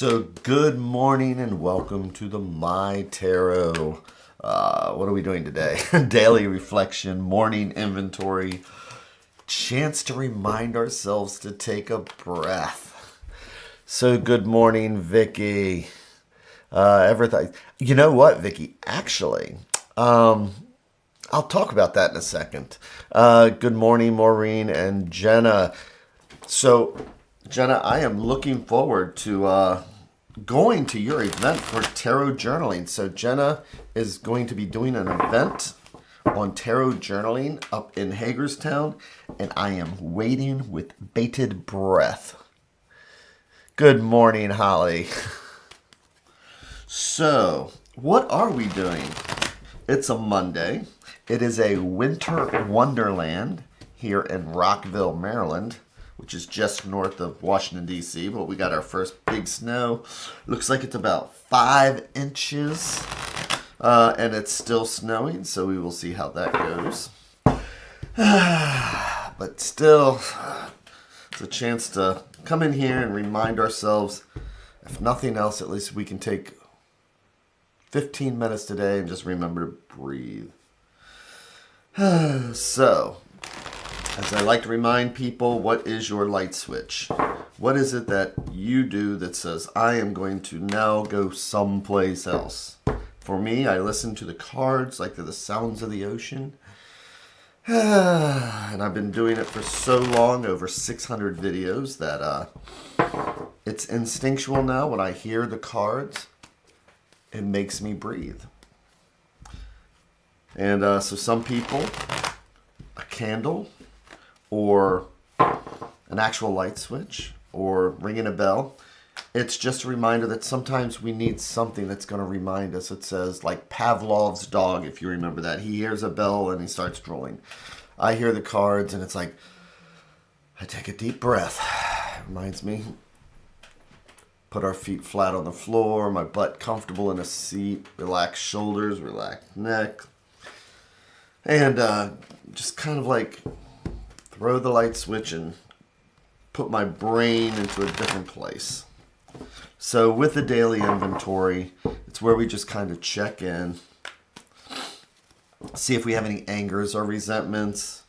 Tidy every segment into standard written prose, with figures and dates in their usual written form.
So good morning and welcome to the My Tarot. What are we doing today? Daily reflection, morning inventory, chance to remind ourselves to take a breath. So good morning, Vicky. Everything. You know what, Vicky? Actually, I'll talk about that in a second. Good morning, Maureen and Jenna. So, Jenna, I am looking forward to going to your event for tarot journaling. So, Jenna is going to be doing an event on tarot journaling up in Hagerstown, and I am waiting with bated breath. Good morning, Holly. So, what are we doing? It's a Monday. It is a winter wonderland here in Rockville, Maryland, which is just north of Washington, D.C. But we got our first big snow. Looks like it's about 5 inches, and it's still snowing, so we will see how that goes. But still, it's a chance to come in here and remind ourselves, if nothing else, at least we can take 15 minutes today and just remember to breathe. So, as I like to remind people, what is your light switch? What is it that you do that says, I am going to now go someplace else? For me, I listen to the cards like they're the sounds of the ocean. And I've been doing it for so long, over 600 videos, that it's instinctual now. When I hear the cards, it makes me breathe. And so some people, a candle, or an actual light switch, or ringing a bell. It's just a reminder that sometimes we need something that's going to remind us. It says, like Pavlov's dog, if you remember that. He hears a bell and he starts drooling. I hear the cards and it's like, I take a deep breath. It reminds me, put our feet flat on the floor, my butt comfortable in a seat, relax shoulders, relax neck. And just kind of like throw the light switch and put my brain into a different place. So with the daily inventory, it's where we just kind of check in, see if we have any angers or resentments,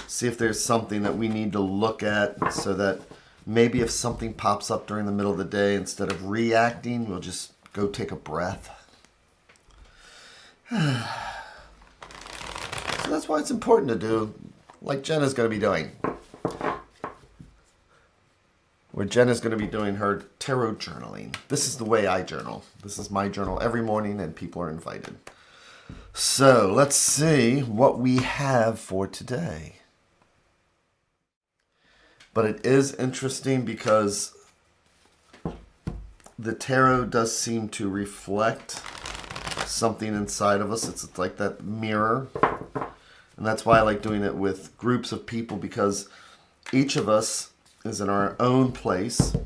see if there's something that we need to look at, so that maybe if something pops up during the middle of the day, instead of reacting, we'll just go take a breath. So that's why it's important to do like Jenna's going to be doing. Where Jenna's going to be doing her tarot journaling. This is the way I journal. This is my journal every morning, and people are invited. So let's see what we have for today. But it is interesting because the tarot does seem to reflect something inside of us. It's like that mirror. And that's why I like doing it with groups of people, because each of us is in our own place.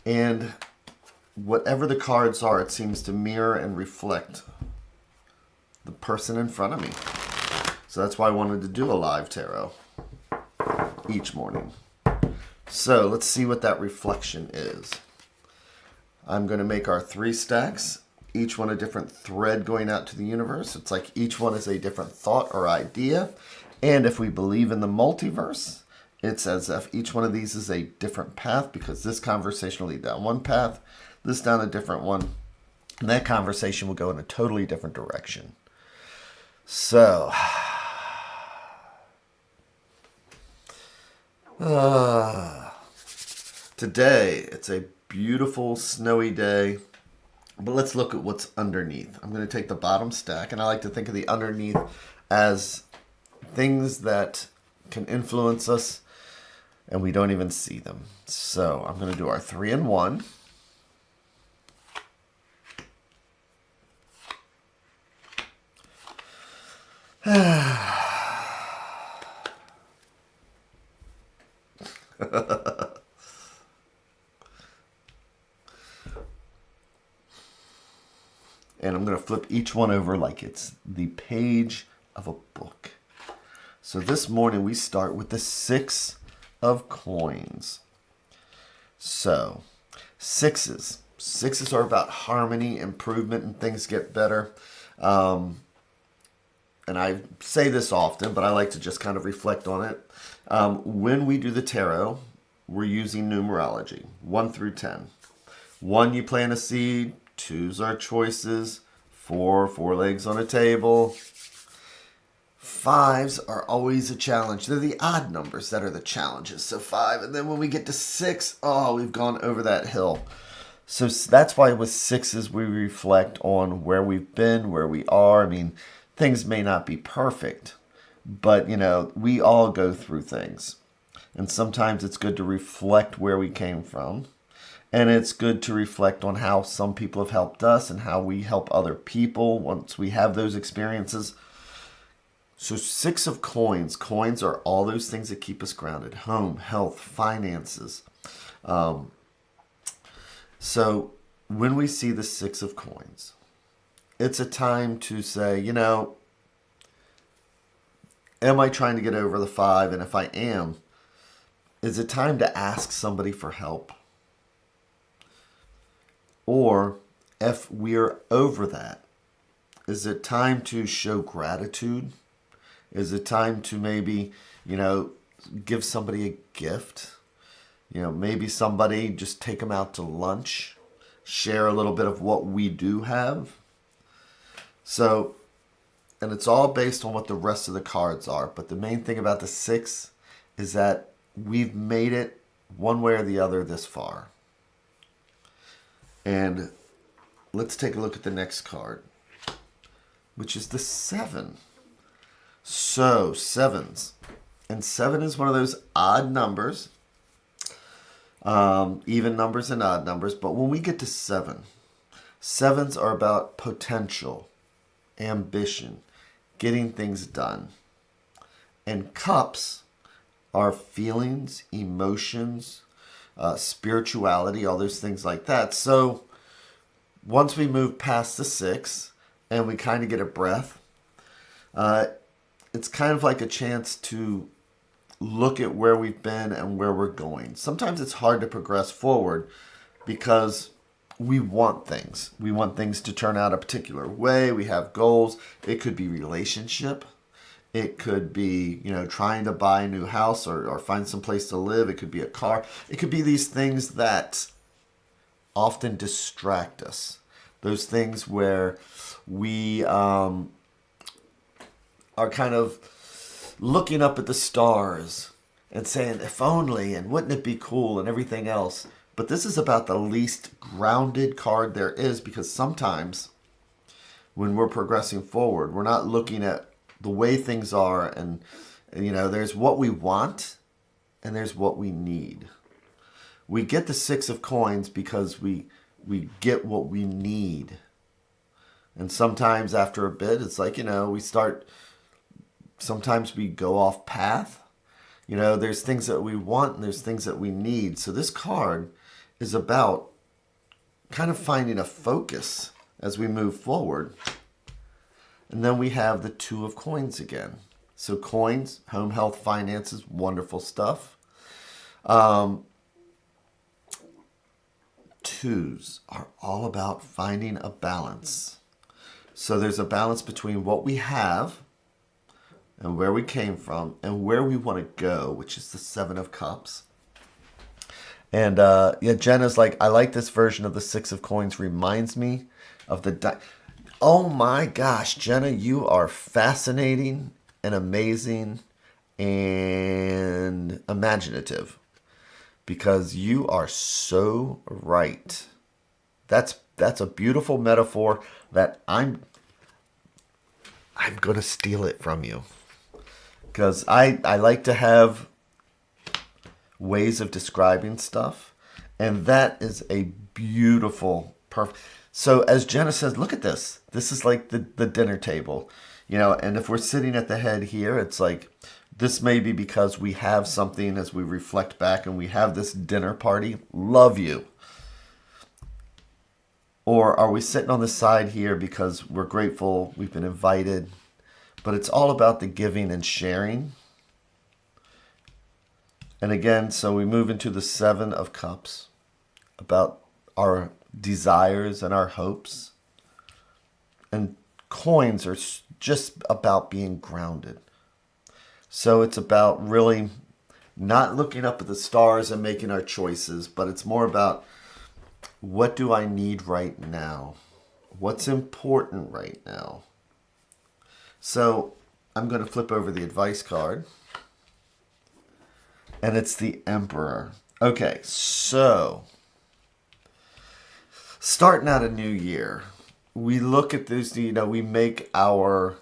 And whatever the cards are, it seems to mirror and reflect the person in front of me. So that's why I wanted to do a live tarot each morning. So let's see what that reflection is. I'm going to make our 3 stacks. Each one a different thread going out to the universe. It's like each one is a different thought or idea. And if we believe in the multiverse, it's as if each one of these is a different path, because this conversation will lead down one path, this down a different one, and that conversation will go in a totally different direction. So, today, it's a beautiful snowy day. But let's look at what's underneath. I'm going to take the bottom stack, and I like to think of the underneath as things that can influence us, and we don't even see them. So I'm going to do our 3 in 1. And I'm going to flip each one over like it's the page of a book. So this morning we start with the 6 of coins. So, sixes. Sixes are about harmony, improvement, and things get better. And I say this often, but I like to just kind of reflect on it. When we do the tarot, we're using numerology, 1 through 10. 1, you plant a seed. 2s are choices. 4 legs on a table. 5s are always a challenge. They're the odd numbers that are the challenges. So 5, and then when we get to 6, oh, we've gone over that hill. So that's why with 6s we reflect on where we've been, where we are. I mean, things may not be perfect, but we all go through things. And sometimes it's good to reflect where we came from. And it's good to reflect on how some people have helped us and how we help other people once we have those experiences. So 6 of coins. Coins are all those things that keep us grounded. Home, health, finances. So when we see the 6 of coins, it's a time to say, am I trying to get over the 5? And if I am, is it time to ask somebody for help? Or if we're over that, is it time to show gratitude? Is it time to maybe, give somebody a gift? Maybe somebody just take them out to lunch, share a little bit of what we do have. So, and it's all based on what the rest of the cards are. But the main thing about the 6 is that we've made it one way or the other this far. And let's take a look at the next card, which is the 7. So, 7s. And 7 is one of those odd numbers, even numbers and odd numbers. But when we get to 7, 7s are about potential, ambition, getting things done. And cups are feelings, emotions, spirituality, all those things like that. So once we move past the 6 and we kind of get a breath, it's kind of like a chance to look at where we've been and where we're going. Sometimes it's hard to progress forward because we want things. We want things to turn out a particular way. We have goals. It could be relationship. It could be, trying to buy a new house or find some place to live. It could be a car. It could be these things that often distract us. Those things where we are kind of looking up at the stars and saying, if only, and wouldn't it be cool, and everything else. But this is about the least grounded card there is, because sometimes when we're progressing forward, we're not looking at the way things are, and there's what we want and there's what we need. We get the 6 of coins because we get what we need. And sometimes after a bit, it's like, sometimes we go off path. There's things that we want and there's things that we need. So this card is about kind of finding a focus as we move forward. And then we have the 2 of coins again. So coins, home, health, finances, wonderful stuff. 2s are all about finding a balance. So there's a balance between what we have and where we came from and where we want to go, which is the 7 of cups. And Jenna's like, I like this version of the 6 of coins. Reminds me of the... Oh my gosh, Jenna, you are fascinating and amazing and imaginative, because you are so right. That's a beautiful metaphor that I'm going to steal it from you, because I like to have ways of describing stuff, and that is a beautiful, perfect. So as Jenna says, look at this. This is like the dinner table, and if we're sitting at the head here, it's like, this may be because we have something as we reflect back and we have this dinner party. Love you. Or are we sitting on the side here because we're grateful, we've been invited, but it's all about the giving and sharing. And again, so we move into the 7 of cups. about our desires and our hopes. And coins are just about being grounded. So it's about really not looking up at the stars and making our choices, but it's more about, what do I need right now? What's important right now? So I'm going to flip over the advice card. And it's the Emperor. Okay, so starting out a new year, we look at this, we make our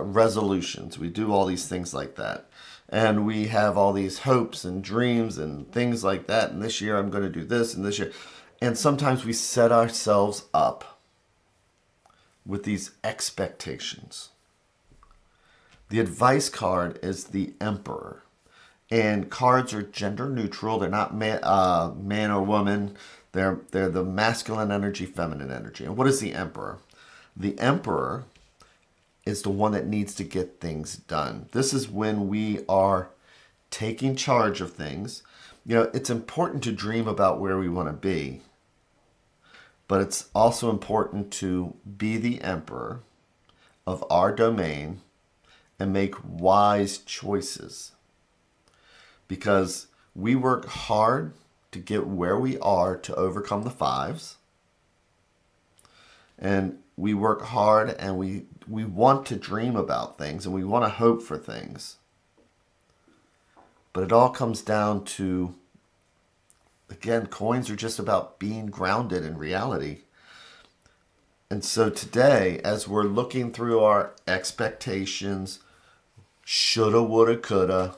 resolutions. We do all these things like that. And we have all these hopes and dreams and things like that. And this year I'm going to do this, and this year. And sometimes we set ourselves up with these expectations. The advice card is the Emperor. And cards are gender neutral. They're not man or woman. They're the masculine energy, feminine energy. And what is the Emperor? The Emperor is the one that needs to get things done. This is when we are taking charge of things. It's important to dream about where we want to be, but it's also important to be the Emperor of our domain and make wise choices. Because we work hard to get where we are to overcome the fives. And we work hard, and we want to dream about things, and we want to hope for things. But it all comes down to, again, coins are just about being grounded in reality. And so today, as we're looking through our expectations, shoulda, woulda, coulda,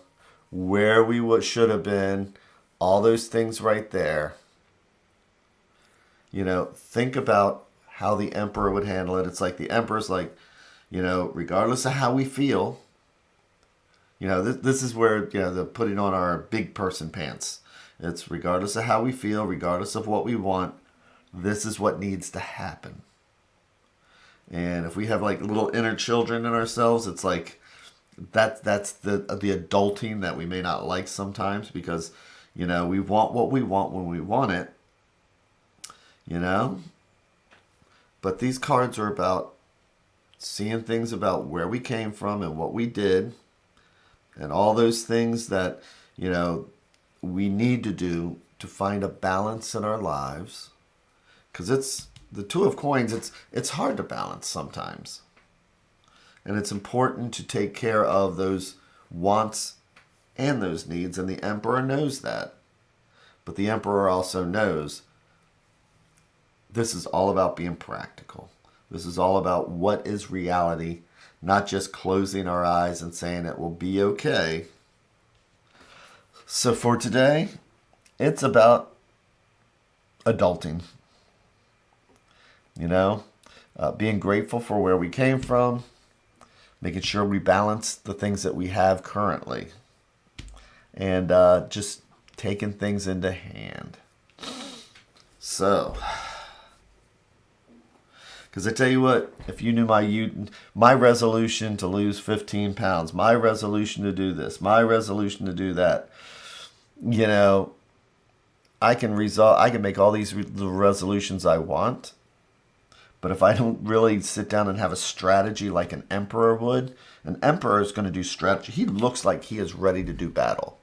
where we should have been, all those things right there, think about how the Emperor would handle it. It's like the Emperor's like, regardless of how we feel, this is where, the putting on our big person pants. It's regardless of how we feel, regardless of what we want, this is what needs to happen. And if we have like little inner children in ourselves, it's like, that's the adulting that we may not like sometimes, because, we want what we want when we want it, But these cards are about seeing things about where we came from and what we did, and all those things that, we need to do to find a balance in our lives. Because it's the Two of Coins, it's hard to balance sometimes. And it's important to take care of those wants and those needs, and the Emperor knows that. But the Emperor also knows this is all about being practical. This is all about what is reality, not just closing our eyes and saying it will be okay. So for today, it's about adulting. Being grateful for where we came from, making sure we balance the things that we have currently, and just taking things into hand. So, because I tell you what, if you knew my resolution to lose 15 pounds, my resolution to do this, my resolution to do that, I can make all these resolutions I want. But if I don't really sit down and have a strategy like an Emperor would, an Emperor is going to do strategy. He looks like he is ready to do battle.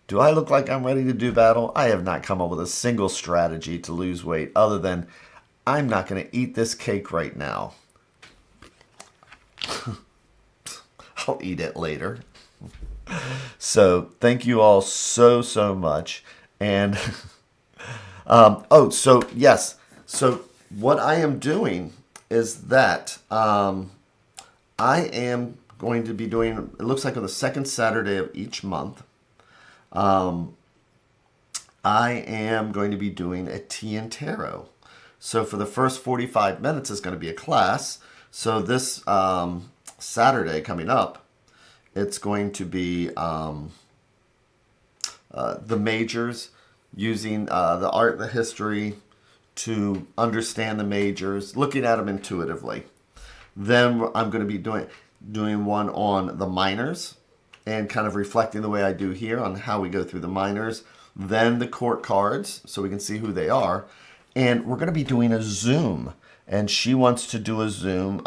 Do I look like I'm ready to do battle? I have not come up with a single strategy to lose weight other than I'm not going to eat this cake right now. I'll eat it later. So thank you all so much. And so what I am doing is that I am going to be doing, it looks like on the second Saturday of each month, I am going to be doing a tea and tarot. So for the first 45 minutes is going to be a class. So this Saturday coming up, it's going to be the majors, using the art, the history, to understand the majors, looking at them intuitively. Then I'm going to be doing one on the minors, and kind of reflecting the way I do here on how we go through the minors, then the court cards so we can see who they are. And we're going to be doing a Zoom. And she wants to do a Zoom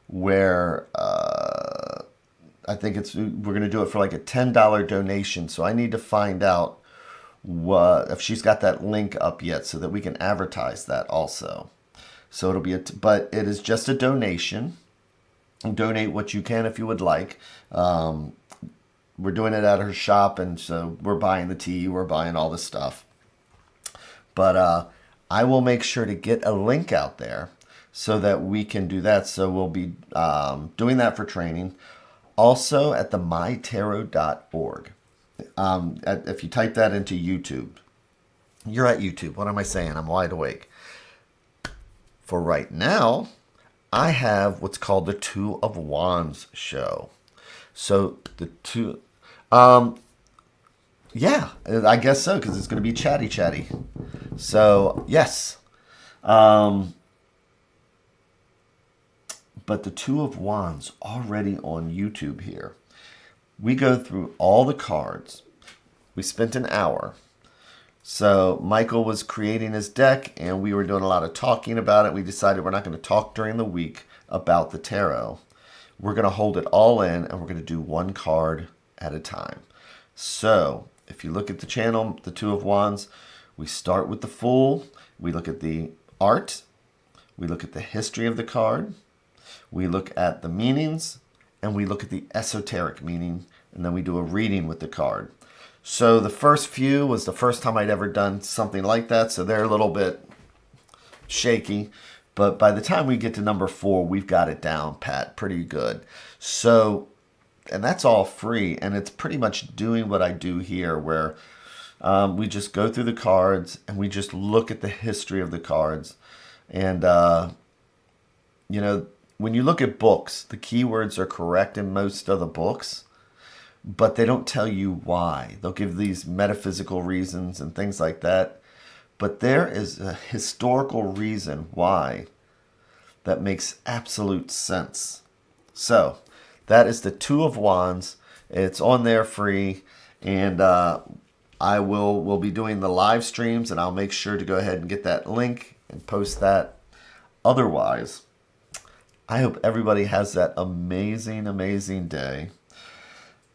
where I think we're going to do it for like a $10 donation. So I need to find out if she's got that link up yet so that we can advertise that also. So it'll be but it is just a donation. Donate what you can if you would like. We're doing it at her shop, and so we're buying the tea, we're buying all this stuff. But I will make sure to get a link out there so that we can do that. So we'll be doing that for training. Also at the MyTarot.org. If you type that into YouTube, you're at YouTube. What am I saying? I'm wide awake. For right now, I have what's called the Two of Wands show. So the two, yeah, I guess so, because it's going to be chatty. So yes, but the Two of Wands already on YouTube here. We go through all the cards. We spent an hour. So Michael was creating his deck, and we were doing a lot of talking about it. We decided we're not going to talk during the week about the tarot. We're going to hold it all in, and we're going to do one card at a time. So if you look at the channel, the Two of Wands, we start with the Fool. We look at the art. We look at the history of the card. We look at the meanings, and we look at the esoteric meaning, and then we do a reading with the card. So the first few was the first time I'd ever done something like that, so they're a little bit shaky. But by the time we get to number 4, we've got it down pat pretty good. So, and that's all free, and it's pretty much doing what I do here, where we just go through the cards and we just look at the history of the cards. And, you know, when you look at books, the keywords are correct in most of the books, but they don't tell you why. They'll give these metaphysical reasons and things like that. But there is a historical reason why that makes absolute sense. So that is the Two of Wands. It's on there free. And I will be doing the live streams, and I'll make sure to go ahead and get that link and post that. Otherwise, I hope everybody has that amazing, amazing day.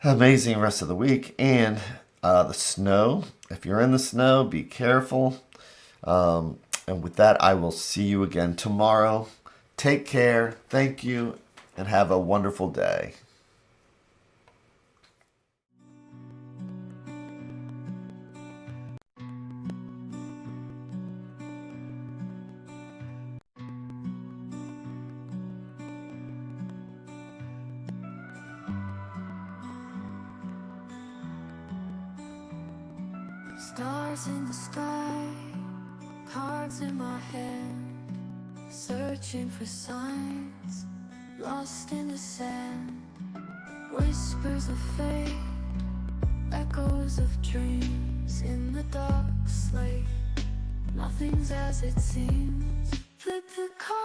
Amazing rest of the week. And the snow, if you're in the snow, be careful. And with that, I will see you again tomorrow. Take care. Thank you. And have a wonderful day. Stars in the sky, cards in my hand, searching for signs, lost in the sand. Whispers of fate, echoes of dreams in the dark slate. Nothing's as it seems. Flip the card.